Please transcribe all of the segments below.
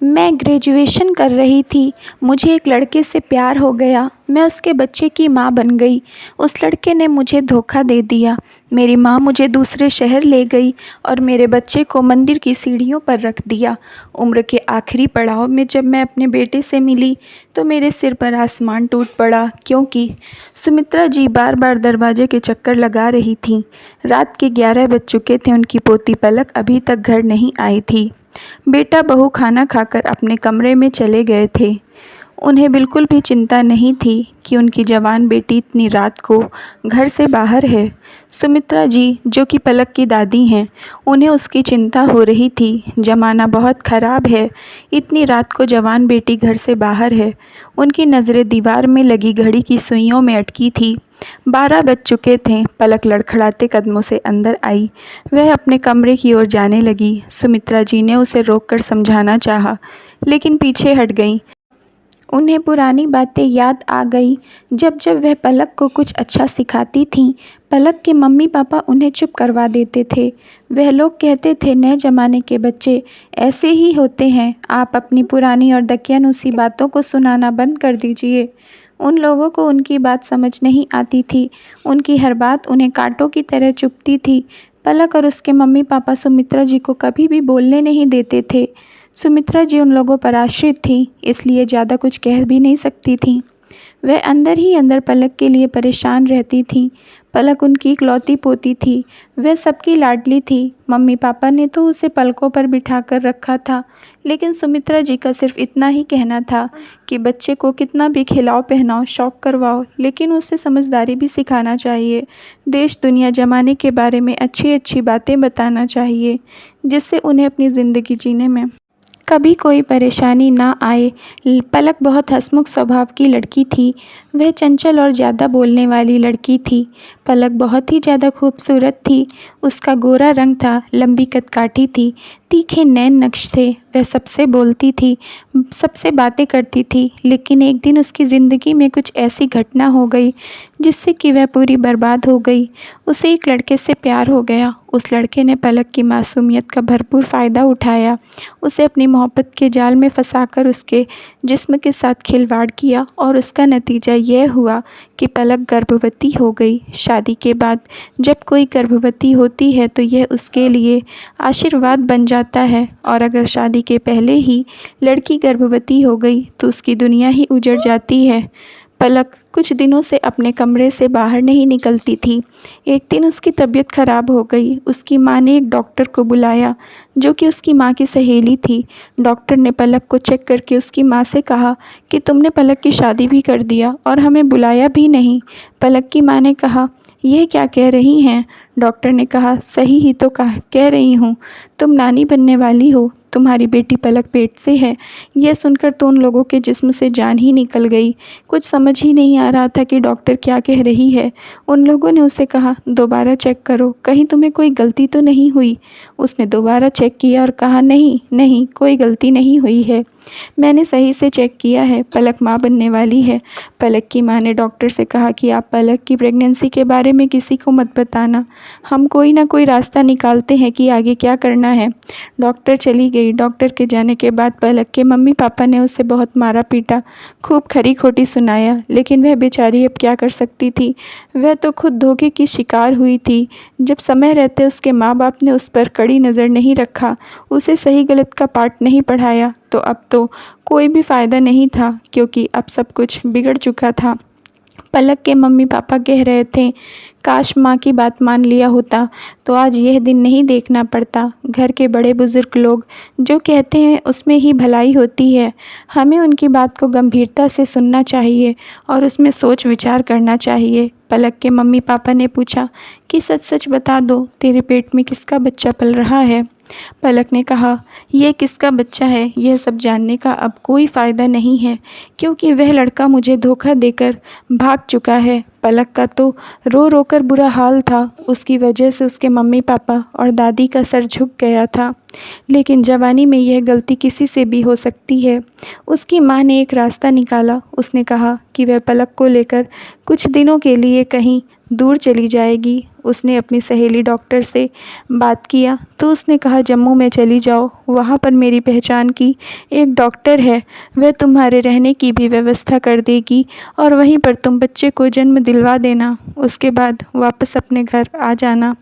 मैं ग्रेजुएशन कर रही थी। मुझे एक लड़के से प्यार हो गया। मैं उसके बच्चे की माँ बन गई। उस लड़के ने मुझे धोखा दे दिया। मेरी माँ मुझे दूसरे शहर ले गई और मेरे बच्चे को मंदिर की सीढ़ियों पर रख दिया। उम्र के आखिरी पड़ाव में जब मैं अपने बेटे से मिली तो मेरे सिर पर आसमान टूट पड़ा, क्योंकि सुमित्रा जी बार बार दरवाजे के चक्कर लगा रही थीं। रात के 11 बज चुके थे। उनकी पोती पलक अभी तक घर नहीं आई थी। बेटा बहू खाना खाकर अपने कमरे में चले गए थे। उन्हें बिल्कुल भी चिंता नहीं थी कि उनकी जवान बेटी इतनी रात को घर से बाहर है। सुमित्रा जी, जो कि पलक की दादी हैं, उन्हें उसकी चिंता हो रही थी। ज़माना बहुत ख़राब है, इतनी रात को जवान बेटी घर से बाहर है। उनकी नज़रें दीवार में लगी घड़ी की सुइयों में अटकी थी। 12 बज चुके थे। पलक लड़खड़ाते कदमों से अंदर आई। वह अपने कमरे की ओर जाने लगी। सुमित्रा जी ने उसे रोककर समझाना चाहा, लेकिन पीछे हट गईं। उन्हें पुरानी बातें याद आ गई, जब वह पलक को कुछ अच्छा सिखाती थीं। पलक के मम्मी पापा उन्हें चुप करवा देते थे। वह लोग कहते थे, नए ज़माने के बच्चे ऐसे ही होते हैं। आप अपनी पुरानी और दकियानूसी बातों को सुनाना बंद कर दीजिए। उन लोगों को उनकी बात समझ नहीं आती थी। उनकी हर बात उन्हें कांटों की तरह चुभती थी। पलक और उसके मम्मी पापा सुमित्रा जी को कभी भी बोलने नहीं देते थे। सुमित्रा जी उन लोगों पर आश्रित थी, इसलिए ज़्यादा कुछ कह भी नहीं सकती थीं। वह अंदर ही अंदर पलक के लिए परेशान रहती थीं। पलक उनकी इकलौती पोती थी। वह सबकी लाडली थी। मम्मी पापा ने तो उसे पलकों पर बिठा कर रखा था, लेकिन सुमित्रा जी का सिर्फ इतना ही कहना था कि बच्चे को कितना भी खिलाओ पहनाओ, शौक़ करवाओ, लेकिन उसे समझदारी भी सिखाना चाहिए। देश दुनिया ज़माने के बारे में अच्छी अच्छी बातें बताना चाहिए, जिससे उन्हें अपनी ज़िंदगी जीने में कभी कोई परेशानी ना आए। पलक बहुत हंसमुख स्वभाव की लड़की थी। वह चंचल और ज़्यादा बोलने वाली लड़की थी। पलक बहुत ही ज़्यादा खूबसूरत थी। उसका गोरा रंग था, लंबी कदकाठी थी, तीखे नैन नक्श थे। वह सबसे बोलती थी, सबसे बातें करती थी, लेकिन एक दिन उसकी ज़िंदगी में कुछ ऐसी घटना हो गई जिससे कि वह पूरी बर्बाद हो गई। उसे एक लड़के से प्यार हो गया। उस लड़के ने पलक की मासूमियत का भरपूर फ़ायदा उठाया। उसे अपनी मोहब्बत के जाल में फंसाकर उसके जिस्म के साथ खिलवाड़ किया, और उसका नतीजा यह हुआ कि पलक गर्भवती हो गई। शादी के बाद जब कोई गर्भवती होती है तो यह उसके लिए आशीर्वाद बन जाता है, और अगर शादी के पहले ही लड़की गर्भवती हो गई तो उसकी दुनिया ही उजड़ जाती है। पलक कुछ दिनों से अपने कमरे से बाहर नहीं निकलती थी। एक दिन उसकी तबीयत खराब हो गई। उसकी माँ ने एक डॉक्टर को बुलाया, जो कि उसकी माँ की सहेली थी। डॉक्टर ने पलक को चेक करके उसकी माँ से कहा कि तुमने पलक की शादी भी कर दिया और हमें बुलाया भी नहीं। पलक की माँ ने कहा, यह क्या कह रही हैं? डॉक्टर ने कहा, सही ही तो कह रही हूँ। तुम नानी बनने वाली हो। तुम्हारी बेटी पलक पेट से है। यह सुनकर तो उन लोगों के जिस्म से जान ही निकल गई। कुछ समझ ही नहीं आ रहा था कि डॉक्टर क्या कह रही है। उन लोगों ने उसे कहा, दोबारा चेक करो, कहीं तुम्हें कोई गलती तो नहीं हुई। उसने दोबारा चेक किया और कहा, नहीं नहीं, कोई गलती नहीं हुई है। मैंने सही से चेक किया है। पलक माँ बनने वाली है। पलक की माँ ने डॉक्टर से कहा कि आप पलक की प्रेगनेंसी के बारे में किसी को मत बताना। हम कोई ना कोई रास्ता निकालते हैं कि आगे क्या करना है। डॉक्टर चली गई। डॉक्टर के जाने के बाद पलक के मम्मी पापा ने उसे बहुत मारा पीटा, खूब खरी खोटी सुनाया, लेकिन वह बेचारी अब क्या कर सकती थी। वह तो खुद धोखे की शिकार हुई थी। जब समय रहते उसके माँ बाप ने उस पर कड़ी नज़र नहीं रखा, उसे सही गलत का पाठ नहीं पढ़ाया, तो अब तो कोई भी फ़ायदा नहीं था, क्योंकि अब सब कुछ बिगड़ चुका था। पलक के मम्मी पापा कह रहे थे, काश माँ की बात मान लिया होता तो आज यह दिन नहीं देखना पड़ता। घर के बड़े बुज़ुर्ग लोग जो कहते हैं उसमें ही भलाई होती है। हमें उनकी बात को गंभीरता से सुनना चाहिए और उसमें सोच विचार करना चाहिए। पलक के मम्मी पापा ने पूछा कि सच सच बता दो, तेरे पेट में किसका बच्चा पल रहा है? पलक ने कहा, यह किसका बच्चा है यह सब जानने का अब कोई फ़ायदा नहीं है, क्योंकि वह लड़का मुझे धोखा देकर भाग चुका है। पलक का तो रो रो कर बुरा हाल था। उसकी वजह से उसके मम्मी पापा और दादी का सर झुक गया था। लेकिन जवानी में यह गलती किसी से भी हो सकती है। उसकी माँ ने एक रास्ता निकाला। उसने कहा कि वह पलक को लेकर कुछ दिनों के लिए कहीं दूर चली जाएगी। उसने अपनी सहेली डॉक्टर से बात किया तो उसने कहा जम्मू में चली जाओ, वहाँ पर मेरी पहचान की एक डॉक्टर है, वह तुम्हारे रहने की भी व्यवस्था कर देगी और वहीं पर तुम बच्चे को जन्म दिलवा देना। उसके बाद वापस अपने घर आ जाना,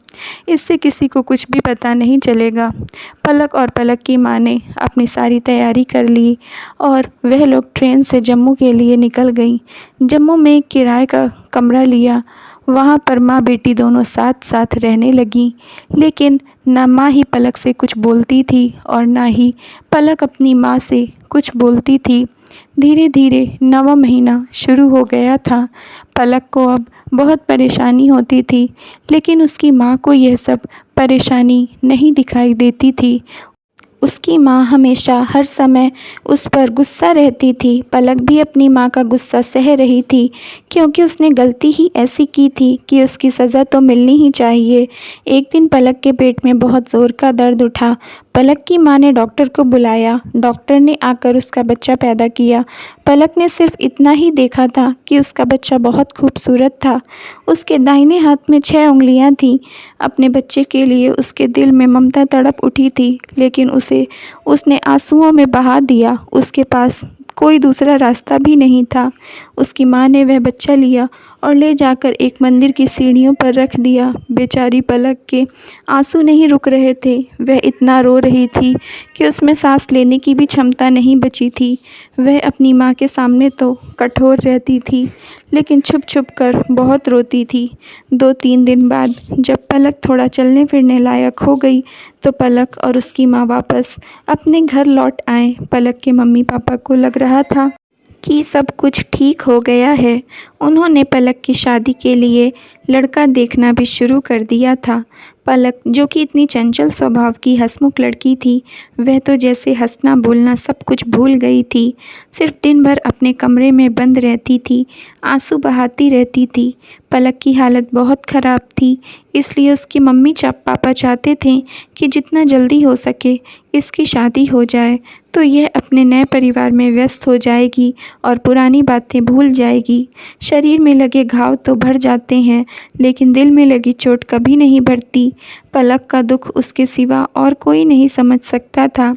इससे किसी को कुछ भी पता नहीं चलेगा। पलक और पलक की माँ ने अपनी सारी तैयारी कर ली और वह लोग ट्रेन से जम्मू के लिए निकल गईं। जम्मू में एक किराए का कमरा लिया। वहाँ पर माँ बेटी दोनों साथ साथ रहने लगीं। लेकिन ना माँ ही पलक से कुछ बोलती थी और ना ही पलक अपनी माँ से कुछ बोलती थी। धीरे धीरे 9वां महीना शुरू हो गया था। पलक को अब बहुत परेशानी होती थी, लेकिन उसकी माँ को यह सब परेशानी नहीं दिखाई देती थी। उसकी माँ हमेशा हर समय उस पर गुस्सा रहती थी। पलक भी अपनी माँ का गुस्सा सह रही थी, क्योंकि उसने गलती ही ऐसी की थी कि उसकी सज़ा तो मिलनी ही चाहिए। एक दिन पलक के पेट में बहुत ज़ोर का दर्द उठा। पलक की माँ ने डॉक्टर को बुलाया। डॉक्टर ने आकर उसका बच्चा पैदा किया। पलक ने सिर्फ इतना ही देखा था कि उसका बच्चा बहुत खूबसूरत था। उसके दाहिने हाथ में 6 उंगलियां थीं। अपने बच्चे के लिए उसके दिल में ममता तड़प उठी थी, लेकिन उसने आंसुओं में बहा दिया। उसके पास कोई दूसरा रास्ता भी नहीं था। उसकी माँ ने वह बच्चा लिया और ले जाकर एक मंदिर की सीढ़ियों पर रख दिया। बेचारी पलक के आंसू नहीं रुक रहे थे। वह इतना रो रही थी कि उसमें सांस लेने की भी क्षमता नहीं बची थी। वह अपनी माँ के सामने तो कठोर रहती थी, लेकिन छुप छुप कर बहुत रोती थी। 2-3 दिन बाद जब पलक थोड़ा चलने फिरने लायक हो गई तो पलक और उसकी माँ वापस अपने घर लौट आए। पलक के मम्मी पापा को लग रहा था कि सब कुछ ठीक हो गया है। उन्होंने पलक की शादी के लिए लड़का देखना भी शुरू कर दिया था। पलक, जो कि इतनी चंचल स्वभाव की हंसमुख लड़की थी, वह तो जैसे हंसना बोलना सब कुछ भूल गई थी। सिर्फ दिन भर अपने कमरे में बंद रहती थी, आंसू बहाती रहती थी। पलक की हालत बहुत ख़राब थी, इसलिए उसकी मम्मी पापा चाहते थे कि जितना जल्दी हो सके इसकी शादी हो जाए, तो यह अपने नए परिवार में व्यस्त हो जाएगी और पुरानी बातें भूल जाएगी। शरीर में लगे घाव तो भर जाते हैं, लेकिन दिल में लगी चोट कभी नहीं भरती। पलक का दुख उसके सिवा और कोई नहीं समझ सकता था।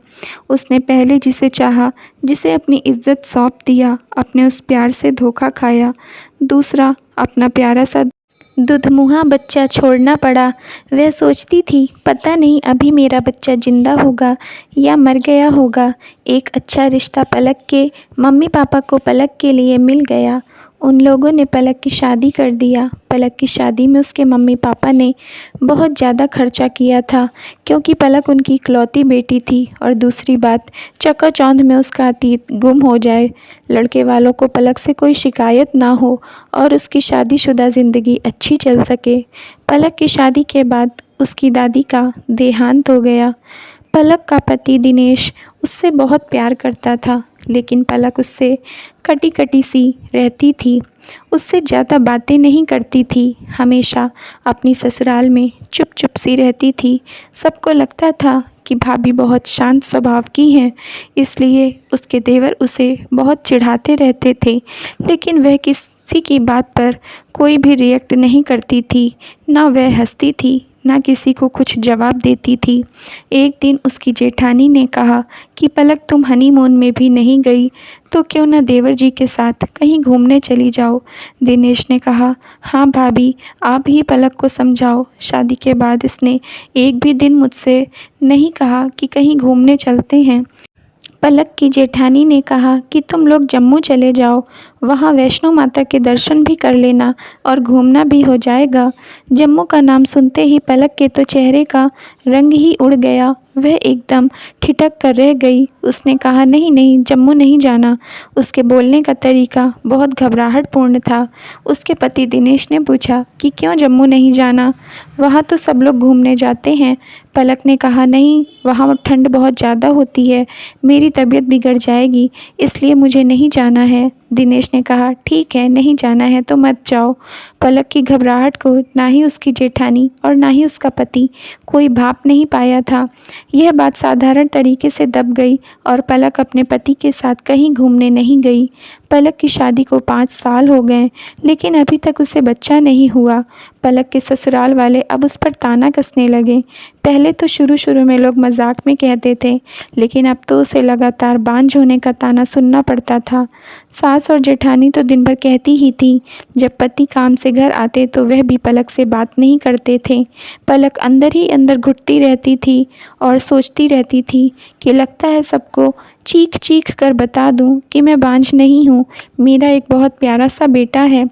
उसने पहले जिसे चाहा, जिसे अपनी इज्जत सौंप दिया, अपने उस प्यार से धोखा खाया। दूसरा अपना प्यारा सा दुधमुहा बच्चा छोड़ना पड़ा। वह सोचती थी, पता नहीं अभी मेरा बच्चा ज़िंदा होगा या मर गया होगा। एक अच्छा रिश्ता पलक के मम्मी पापा को पलक के लिए मिल गया। उन लोगों ने पलक की शादी कर दिया। पलक की शादी में उसके मम्मी पापा ने बहुत ज़्यादा खर्चा किया था, क्योंकि पलक उनकी इकलौती बेटी थी और दूसरी बात, चकाचौंध में उसका अतीत गुम हो जाए। लड़के वालों को पलक से कोई शिकायत ना हो और उसकी शादीशुदा ज़िंदगी अच्छी चल सके। पलक की शादी के बाद उसकी दादी का देहांत हो गया। पलक का पति दिनेश उससे बहुत प्यार करता था, लेकिन पलक उससे कटी कटी सी रहती थी। उससे ज़्यादा बातें नहीं करती थी। हमेशा अपनी ससुराल में चुप चुप सी रहती थी। सबको लगता था कि भाभी बहुत शांत स्वभाव की हैं, इसलिए उसके देवर उसे बहुत चिढ़ाते रहते थे, लेकिन वह किसी की बात पर कोई भी रिएक्ट नहीं करती थी। ना वह हंसती थी, ना किसी को कुछ जवाब देती थी। एक दिन उसकी जेठानी ने कहा कि पलक, तुम हनीमून में भी नहीं गई, तो क्यों न देवर जी के साथ कहीं घूमने चली जाओ। दिनेश ने कहा, हाँ भाभी, आप ही पलक को समझाओ। शादी के बाद इसने एक भी दिन मुझसे नहीं कहा कि कहीं घूमने चलते हैं। पलक की जेठानी ने कहा कि तुम लोग जम्मू चले जाओ, वहाँ वैष्णो माता के दर्शन भी कर लेना और घूमना भी हो जाएगा। जम्मू का नाम सुनते ही पलक के तो चेहरे का रंग ही उड़ गया। वह एकदम ठिठक कर रह गई। उसने कहा, नहीं नहीं, जम्मू नहीं जाना। उसके बोलने का तरीका बहुत घबराहट पूर्ण था। उसके पति दिनेश ने पूछा कि क्यों जम्मू नहीं जाना। वहाँ तो सब लोग घूमने जाते हैं। पलक ने कहा, नहीं, वहाँ ठंड बहुत ज़्यादा होती है, मेरी तबीयत बिगड़ जाएगी, इसलिए मुझे नहीं जाना है। दिनेश ने कहा, ठीक है, नहीं जाना है तो मत जाओ। पलक की घबराहट को ना ही उसकी जेठानी और ना ही उसका पति कोई भाप नहीं पाया था। यह बात साधारण तरीके से दब गई और पलक अपने पति के साथ कहीं घूमने नहीं गई। पलक की शादी को 5 साल हो गए, लेकिन अभी तक उसे बच्चा नहीं हुआ। पलक के ससुराल वाले अब उस पर ताना कसने लगे। पहले तो शुरू में लोग मजाक में कहते थे, लेकिन अब तो उसे लगातार बांझ होने का ताना सुनना पड़ता था। सास और जेठानी तो दिन भर कहती ही थी। जब पति काम से घर आते तो वह भी पलक से बात नहीं करते थे। पलक अंदर ही अंदर घुटती रहती थी और सोचती रहती थी कि लगता है सबको चीख चीख कर बता दूं कि मैं बांझ नहीं हूँ, मेरा एक बहुत प्यारा सा बेटा है।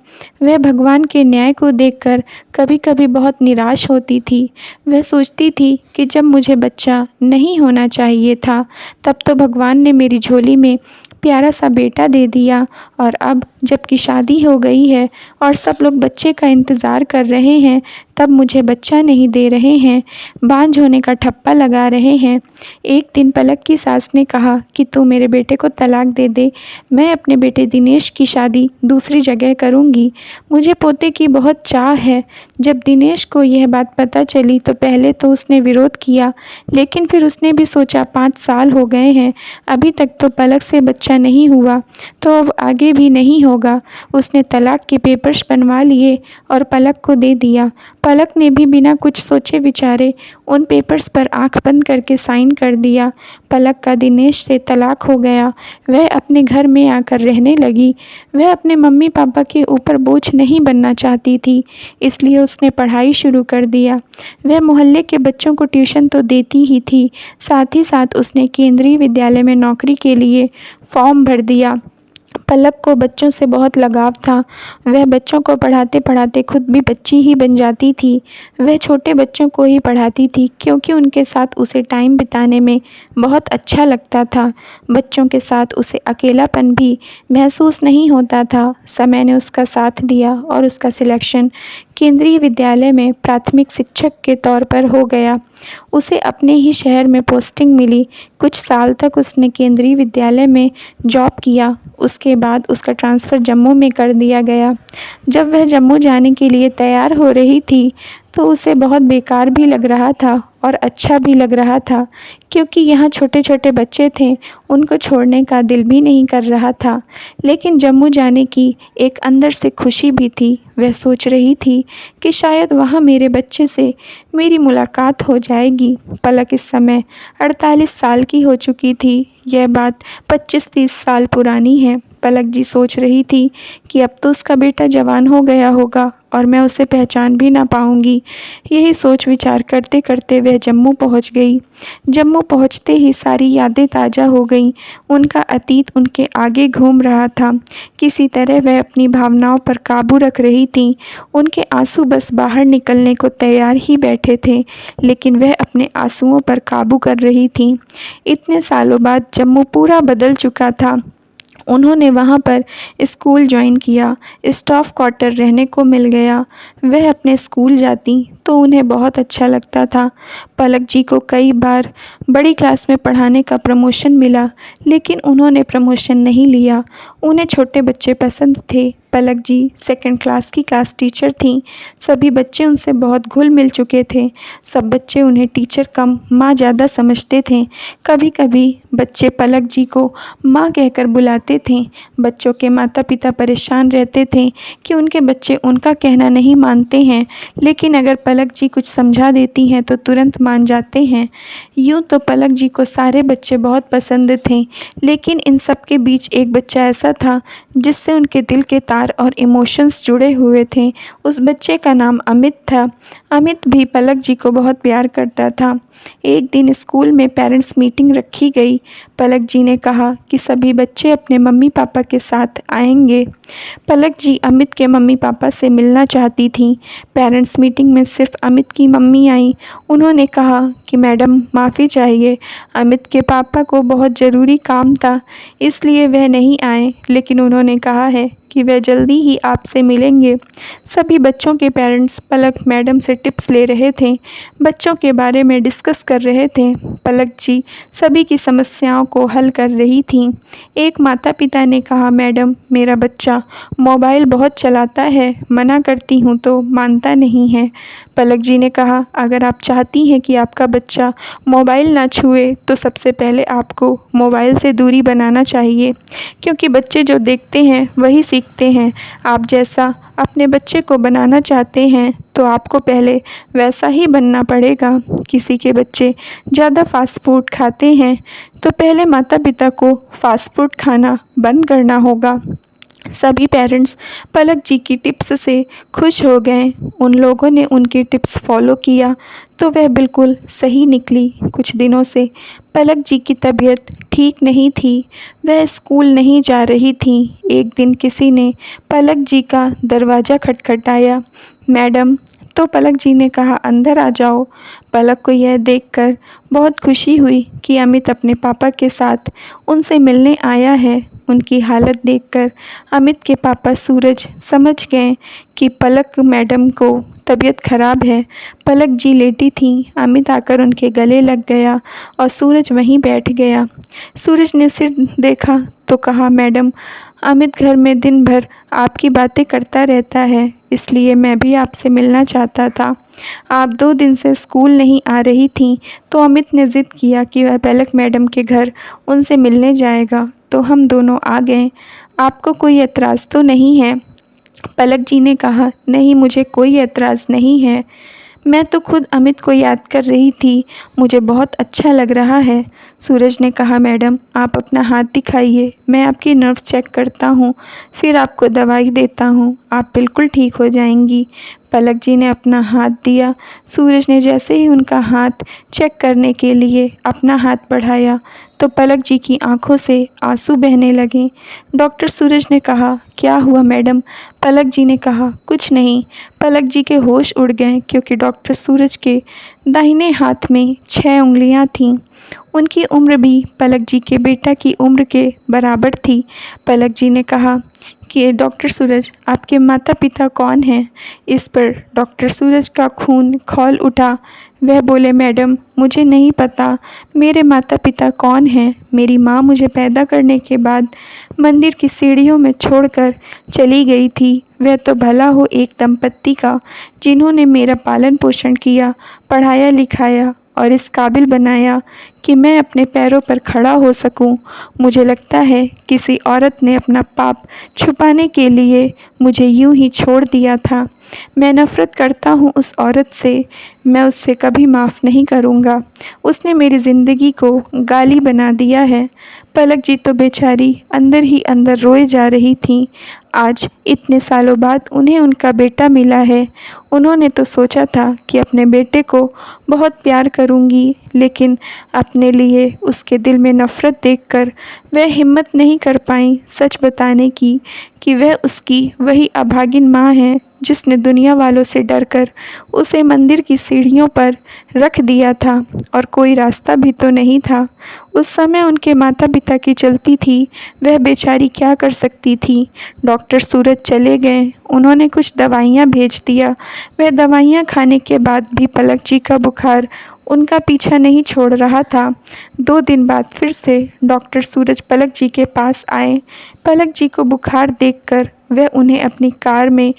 वह भगवान के न्याय को देखकर कभी कभी बहुत निराश होती थी। वह सोचती थी कि जब मुझे बच्चा नहीं होना चाहिए था, तब तो भगवान ने मेरी झोली में प्यारा सा बेटा दे दिया, और अब जबकि शादी हो गई है और सब लोग बच्चे का इंतज़ार कर रहे हैं, तब मुझे बच्चा नहीं दे रहे हैं, बांझ होने का ठप्पा लगा रहे हैं। एक दिन पलक की सास ने कहा कि तू मेरे बेटे को तलाक दे दे, मैं अपने बेटे दिनेश की शादी दूसरी जगह करूँगी। मुझे पोते की बहुत चाह है। जब दिनेश को यह बात पता चली तो पहले तो उसने विरोध किया, लेकिन फिर उसने भी सोचा 5 साल हो गए हैं, अभी तक तो पलक से बच्चा नहीं हुआ, तो अब आगे भी नहीं होगा। उसने तलाक के पेपर्स बनवा लिए और पलक को दे दिया। पलक ने भी बिना कुछ सोचे विचारे उन पेपर्स पर आंख बंद करके साइन कर दिया। पलक का दिनेश से तलाक हो गया। वह अपने घर में आकर रहने लगी। वह अपने मम्मी पापा के ऊपर बोझ नहीं बनना चाहती थी, इसलिए उसने पढ़ाई शुरू कर दिया। वह मोहल्ले के बच्चों को ट्यूशन तो देती ही थी, साथ ही साथ उसने केंद्रीय विद्यालय में नौकरी के लिए फॉर्म भर दिया। पलक को बच्चों से बहुत लगाव था। वह बच्चों को पढ़ाते पढ़ाते खुद भी बच्ची ही बन जाती थी। वह छोटे बच्चों को ही पढ़ाती थी क्योंकि उनके साथ उसे टाइम बिताने में बहुत अच्छा लगता था। बच्चों के साथ उसे अकेलापन भी महसूस नहीं होता था। समय ने उसका साथ दिया और उसका सिलेक्शन केंद्रीय विद्यालय में प्राथमिक शिक्षक के तौर पर हो गया। उसे अपने ही शहर में पोस्टिंग मिली। कुछ साल तक उसने केंद्रीय विद्यालय में जॉब किया। उसके बाद उसका ट्रांसफ़र जम्मू में कर दिया गया। जब वह जम्मू जाने के लिए तैयार हो रही थी तो उसे बहुत बेकार भी लग रहा था और अच्छा भी लग रहा था, क्योंकि यहाँ छोटे छोटे बच्चे थे, उनको छोड़ने का दिल भी नहीं कर रहा था। लेकिन जम्मू जाने की एक अंदर से खुशी भी थी। वह सोच रही थी कि शायद वहाँ मेरे बच्चे से मेरी मुलाकात हो जाएगी। पलक इस समय 48 साल की हो चुकी थी। यह बात 25-30 साल पुरानी है। पलक जी सोच रही थी कि अब तो उसका बेटा जवान हो गया होगा और मैं उसे पहचान भी ना पाऊंगी। यही सोच विचार करते करते वह जम्मू पहुंच गई। जम्मू पहुंचते ही सारी यादें ताज़ा हो गईं। उनका अतीत उनके आगे घूम रहा था। किसी तरह वह अपनी भावनाओं पर काबू रख रही थी। उनके आंसू बस बाहर निकलने को तैयार ही बैठे थे, लेकिन वह अपने आंसुओं पर काबू कर रही थी। इतने सालों बाद जम्मू पूरा बदल चुका था। उन्होंने वहाँ पर स्कूल ज्वाइन किया, स्टाफ क्वार्टर रहने को मिल गया। वह अपने स्कूल जाती तो उन्हें बहुत अच्छा लगता था। पलक जी को कई बार बड़ी क्लास में पढ़ाने का प्रमोशन मिला, लेकिन उन्होंने प्रमोशन नहीं लिया। उन्हें छोटे बच्चे पसंद थे। पलक जी 2nd क्लास की क्लास टीचर थीं। सभी बच्चे उनसे बहुत घुल मिल चुके थे। सब बच्चे उन्हें टीचर कम माँ ज़्यादा समझते थे। कभी कभी बच्चे पलक जी को माँ कहकर बुलाते थे। बच्चों के माता पिता परेशान रहते थे कि उनके बच्चे उनका कहना नहीं मानते हैं, लेकिन अगर पलक जी कुछ समझा देती हैं तो तुरंत मान जाते हैं। यूँ तो पलक जी को सारे बच्चे बहुत पसंद थे, लेकिन इन सब के बीच एक बच्चा ऐसा था जिससे उनके दिल के तार और इमोशंस जुड़े हुए थे। उस बच्चे का नाम अमित था। अमित भी पलक जी को बहुत प्यार करता था। एक दिन स्कूल में पेरेंट्स मीटिंग रखी गई। पलक जी ने कहा कि सभी बच्चे अपने मम्मी पापा के साथ आएंगे। पलक जी अमित के मम्मी पापा से मिलना चाहती थीं। पेरेंट्स मीटिंग में सिर्फ अमित की मम्मी आई। उन्होंने कहा कि मैडम माफ़ी चाहिए, अमित के पापा को बहुत ज़रूरी काम था, इसलिए वह नहीं आए, लेकिन उन्होंने कहा है कि वह जल्दी ही आपसे मिलेंगे। सभी बच्चों के पेरेंट्स पलक मैडम से टिप्स ले रहे थे, बच्चों के बारे में डिस्कस कर रहे थे। पलक जी सभी की समस्याओं को हल कर रही थीं। एक माता पिता ने कहा, मैडम मेरा बच्चा मोबाइल बहुत चलाता है, मना करती हूँ तो मानता नहीं है। पलक जी ने कहा, अगर आप चाहती हैं कि आपका बच्चा मोबाइल ना छुए तो सबसे पहले आपको मोबाइल से दूरी बनाना चाहिए, क्योंकि बच्चे जो देखते हैं वही सीखते हैं। आप जैसा अपने बच्चे को बनाना चाहते हैं तो आपको पहले वैसा ही बनना पड़ेगा। किसी के बच्चे ज़्यादा फास्ट फूड खाते हैं तो पहले माता पिता को फास्ट फूड खाना बंद करना होगा। सभी पेरेंट्स पलक जी की टिप्स से खुश हो गए। उन लोगों ने उनकी टिप्स फॉलो किया तो वह बिल्कुल सही निकली। कुछ दिनों से पलक जी की तबीयत ठीक नहीं थी, वह स्कूल नहीं जा रही थी। एक दिन किसी ने पलक जी का दरवाज़ा खटखटाया। मैडम, तो पलक जी ने कहा, अंदर आ जाओ। पलक को यह देखकर बहुत खुशी हुई कि अमित अपने पापा के साथ उनसे मिलने आया है। उनकी हालत देखकर अमित के पापा सूरज समझ गए कि पलक मैडम को तबीयत खराब है। पलक जी लेटी थीं, अमित आकर उनके गले लग गया और सूरज वहीं बैठ गया। सूरज ने सिर देखा तो कहा, मैडम अमित घर में दिन भर आपकी बातें करता रहता है, इसलिए मैं भी आपसे मिलना चाहता था। आप 2 दिन से स्कूल नहीं आ रही थीं तो अमित ने ज़िद किया कि वह पलक मैडम के घर उनसे मिलने जाएगा, तो हम दोनों आ गए। आपको कोई एतराज़ तो नहीं है? पलक जी ने कहा, नहीं, मुझे कोई एतराज़ नहीं है। मैं तो खुद अमित को याद कर रही थी, मुझे बहुत अच्छा लग रहा है। सूरज ने कहा, मैडम आप अपना हाथ दिखाइए, मैं आपकी नर्व्स चेक करता हूँ, फिर आपको दवाई देता हूँ, आप बिल्कुल ठीक हो जाएंगी। पलक जी ने अपना हाथ दिया। सूरज ने जैसे ही उनका हाथ चेक करने के लिए अपना हाथ बढ़ाया तो पलक जी की आंखों से आंसू बहने लगे। डॉक्टर सूरज ने कहा, क्या हुआ मैडम? पलक जी ने कहा, कुछ नहीं। पलक जी के होश उड़ गए क्योंकि डॉक्टर सूरज के दाहिने हाथ में 6 उंगलियां थीं। उनकी उम्र भी पलक जी के बेटा की उम्र के बराबर थी। पलक जी ने कहा कि डॉक्टर सूरज, आपके माता पिता कौन हैं? इस पर डॉक्टर सूरज का खून खौल उठा। वह बोले, मैडम मुझे नहीं पता मेरे माता पिता कौन हैं। मेरी माँ मुझे पैदा करने के बाद मंदिर की सीढ़ियों में छोड़कर चली गई थी। वह तो भला हो एक दंपत्ति का जिन्होंने मेरा पालन पोषण किया, पढ़ाया लिखाया और इस काबिल बनाया कि मैं अपने पैरों पर खड़ा हो सकूं। मुझे लगता है किसी औरत ने अपना पाप छुपाने के लिए मुझे यूं ही छोड़ दिया था। मैं नफ़रत करता हूं उस औरत से, मैं उससे कभी माफ़ नहीं करूंगा। उसने मेरी ज़िंदगी को गाली बना दिया है। पलक जी तो बेचारी अंदर ही अंदर रोए जा रही थीं। आज इतने सालों बाद उन्हें उनका बेटा मिला है। उन्होंने तो सोचा था कि अपने बेटे को बहुत प्यार करूंगी, लेकिन अपने लिए उसके दिल में नफ़रत देखकर वह हिम्मत नहीं कर पाईं सच बताने की कि वह उसकी वही अभागिन माँ है जिसने दुनिया वालों से डरकर उसे मंदिर की सीढ़ियों पर रख दिया था और कोई रास्ता भी तो नहीं था। उस समय उनके माता पिता की चलती थी, वह बेचारी क्या कर सकती थी। डॉक्टर सूरज चले गए, उन्होंने कुछ दवाइयाँ भेज दिया। वह दवाइयाँ खाने के बाद भी पलक जी का बुखार उनका पीछा नहीं छोड़ रहा था। 2 दिन बाद फिर से डॉक्टर सूरज पलक जी के पास आए। पलक जी को बुखार देखकर वह उन्हें अपनी कार में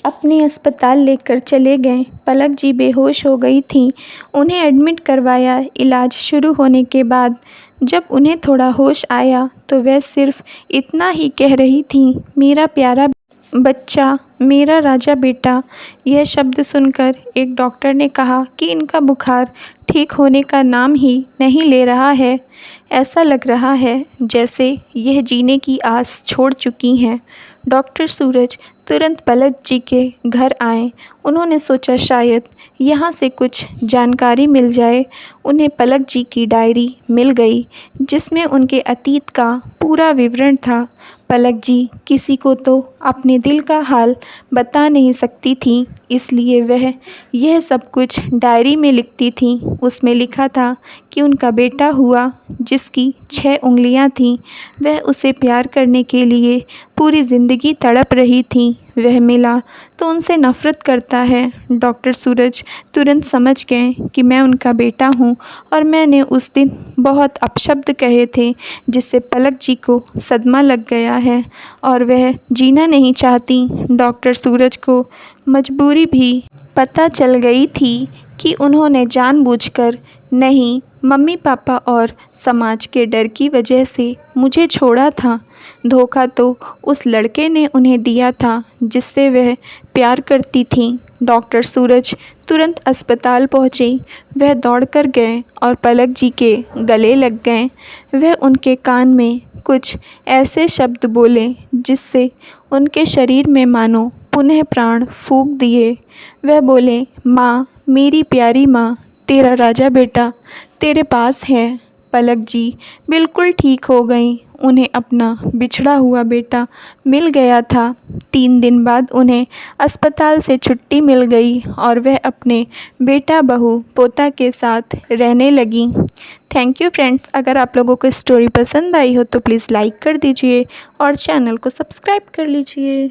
अपने अस्पताल लेकर चले गए। पलक जी बेहोश हो गई थीं। उन्हें एडमिट करवाया। इलाज शुरू होने के बाद जब उन्हें थोड़ा होश आया तो वह सिर्फ इतना ही कह रही थीं, मेरा प्यारा बच्चा, मेरा राजा बेटा। यह शब्द सुनकर एक डॉक्टर ने कहा कि इनका बुखार ठीक होने का नाम ही नहीं ले रहा है। ऐसा लग रहा है जैसे यह जीने की आस छोड़ चुकी हैं। डॉक्टर सूरज तुरंत पलक जी के घर आए। उन्होंने सोचा शायद यहाँ से कुछ जानकारी मिल जाए। उन्हें पलक जी की डायरी मिल गई जिसमें उनके अतीत का पूरा विवरण था। पलक जी किसी को तो अपने दिल का हाल बता नहीं सकती थी, इसलिए वह यह सब कुछ डायरी में लिखती थी। उसमें लिखा था कि उनका बेटा हुआ जिसकी 6 उंगलियां थीं, वह उसे प्यार करने के लिए पूरी ज़िंदगी तड़प रही थी। वह मिला तो उनसे नफ़रत करता है। डॉक्टर सूरज तुरंत समझ गए कि मैं उनका बेटा हूँ और मैंने उस दिन बहुत अपशब्द कहे थे जिससे पलक जी को सदमा लग गया है और वह जीना नहीं चाहती। डॉक्टर सूरज को मजबूरी भी पता चल गई थी कि उन्होंने जानबूझकर नहीं, मम्मी पापा और समाज के डर की वजह से मुझे छोड़ा था। धोखा तो उस लड़के ने उन्हें दिया था जिससे वह प्यार करती थीं। डॉक्टर सूरज तुरंत अस्पताल पहुँचे। वह दौड़कर गए और पलक जी के गले लग गए। वह उनके कान में कुछ ऐसे शब्द बोले जिससे उनके शरीर में मानो पुनः प्राण फूंक दिए। वह बोले, माँ, मेरी प्यारी माँ, तेरा राजा बेटा तेरे पास है। पलक जी बिल्कुल ठीक हो गईं। उन्हें अपना बिछड़ा हुआ बेटा मिल गया था। 3 दिन बाद उन्हें अस्पताल से छुट्टी मिल गई और वह अपने बेटा, बहू, पोता के साथ रहने लगीं। Thank you friends. अगर आप लोगों को स्टोरी पसंद आई हो तो प्लीज़ लाइक कर दीजिए और चैनल को सब्सक्राइब कर लीजिए।